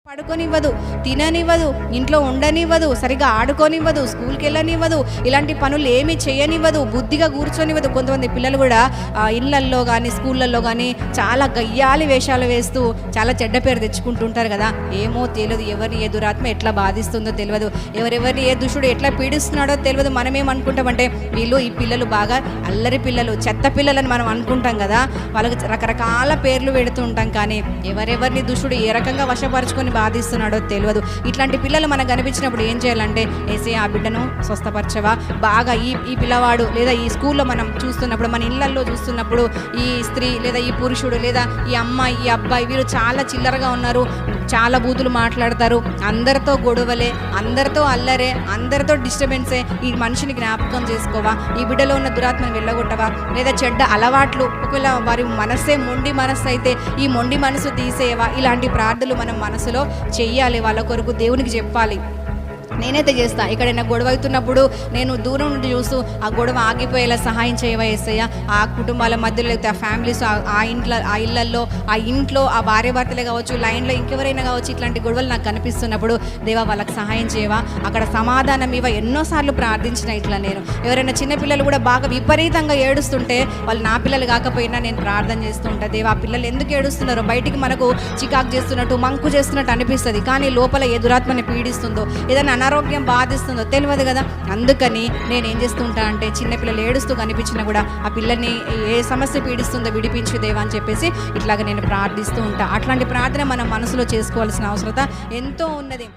పడుకోనివ్వదు, తిననివ్వదు, ఇంట్లో ఉండనివ్వదు, సరిగా ఆడుకోనివ్వదు, స్కూల్కి వెళ్ళనివ్వదు, ఇలాంటి పనులు ఏమీ చేయనివ్వదు, బుద్ధిగా కూర్చొనివ్వదు. కొంతమంది పిల్లలు కూడా ఇళ్ళల్లో కానీ స్కూళ్ళల్లో కానీ చాలా గయ్యాలి వేషాలు వేస్తూ చాలా చెడ్డ పేరు తెచ్చుకుంటుంటారు కదా. ఏమో తెలియదు, ఎవరిని ఏ దురాత్మ ఎట్లా బాధిస్తుందో తెలియదు, ఎవరెవరిని ఏ దుష్టుడు ఎట్లా పీడిస్తున్నాడో తెలియదు. మనమేమనుకుంటామంటే ఈ పిల్లలు బాగా అల్లరి పిల్లలు, చెత్త పిల్లలని మనం అనుకుంటాం కదా. వాళ్ళకి రకరకాల పేర్లు పెడుతూ ఉంటాం, కానీ ఎవరెవరిని దుష్టుడు ఏ రకంగా వశపరుచుకొని బాధిస్తున్నాడో తెలియదు. ఇట్లాంటి పిల్లలు మనకు కనిపించినప్పుడు ఏం చేయాలంటే, ఏసే ఆ బిడ్డను స్వస్థపరచవా. బాగా ఈ పిల్లవాడు లేదా ఈ స్కూల్లో మనం చూస్తున్నప్పుడు, మన ఇళ్లల్లో చూస్తున్నప్పుడు, ఈ స్త్రీ లేదా ఈ పురుషుడు లేదా ఈ అమ్మాయి ఈ అబ్బాయి వీరు చాలా చిల్లరగా ఉన్నారు, చాలా బూతులు మాట్లాడతారు, అందరితో గొడవలే, అందరితో అల్లరే, అందరితో డిస్టర్బెన్సే. ఈ మనిషిని జ్ఞాపకం చేసుకోవా, ఈ బిడ్డలో ఉన్న దురాత్మను వెళ్ళగొట్టవా. లేదా చెడ్డ అలవాట్లు, ఒకవేళ వారి మనస్సే మొండి మనస్సు అయితే ఈ మొండి మనసు తీసేయవా. ఇలాంటి ప్రార్థనలు మనం మనసులో చెయ్యాలి, వాళ్ళ కొరకు దేవునికి చెప్పాలి. నేనైతే చేస్తా. ఎక్కడైనా గొడవ అవుతున్నప్పుడు నేను దూరం నుండి చూస్తూ ఆ గొడవ ఆగిపోయేలా సహాయం చేయవా యేసయ్య. ఆ కుటుంబాల మధ్యలో లేకపోతే ఆ ఫ్యామిలీస్, ఆ ఇంట్లో ఆ భార్య భర్తలే కావచ్చు, లైన్లో ఇంకెవరైనా కావచ్చు, ఇట్లాంటి గొడవలు నాకు కనిపిస్తున్నప్పుడు దేవా వాళ్ళకి సహాయం చేయవా, అక్కడ సమాధానం ఇవ్వ. ఎన్నోసార్లు ప్రార్థించిన ఇట్లా నేను. ఎవరైనా చిన్నపిల్లలు కూడా బాగా విపరీతంగా ఏడుస్తుంటే, వాళ్ళు నా పిల్లలు కాకపోయినా నేను ప్రార్థన చేస్తూ ఉంటాను. దేవా ఆ పిల్లలు ఎందుకు ఏడుస్తున్నారో, బయటికి మనకు చికాకు చేస్తున్నట్టు మంకు చేస్తున్నట్టు అనిపిస్తుంది, కానీ లోపల ఏ దురాత్మని పీడిస్తుందో, ఏదైనా అనారోగ్యం బాధిస్తుందో తెలియదు కదా. అందుకని నేను ఏం చేస్తుంటా అంటే, చిన్నపిల్లలు ఏడుస్తూ కనిపించినా కూడా ఆ పిల్లల్ని ఏ సమస్య పీడిస్తుందో విడిపించు దేవా అని చెప్పేసి ఇట్లాగ నేను ప్రార్థిస్తూ ఉంటా. అట్లాంటి ప్రార్థన మనం మనసులో చేసుకోవాల్సిన అవసరత ఎంతో ఉన్నది.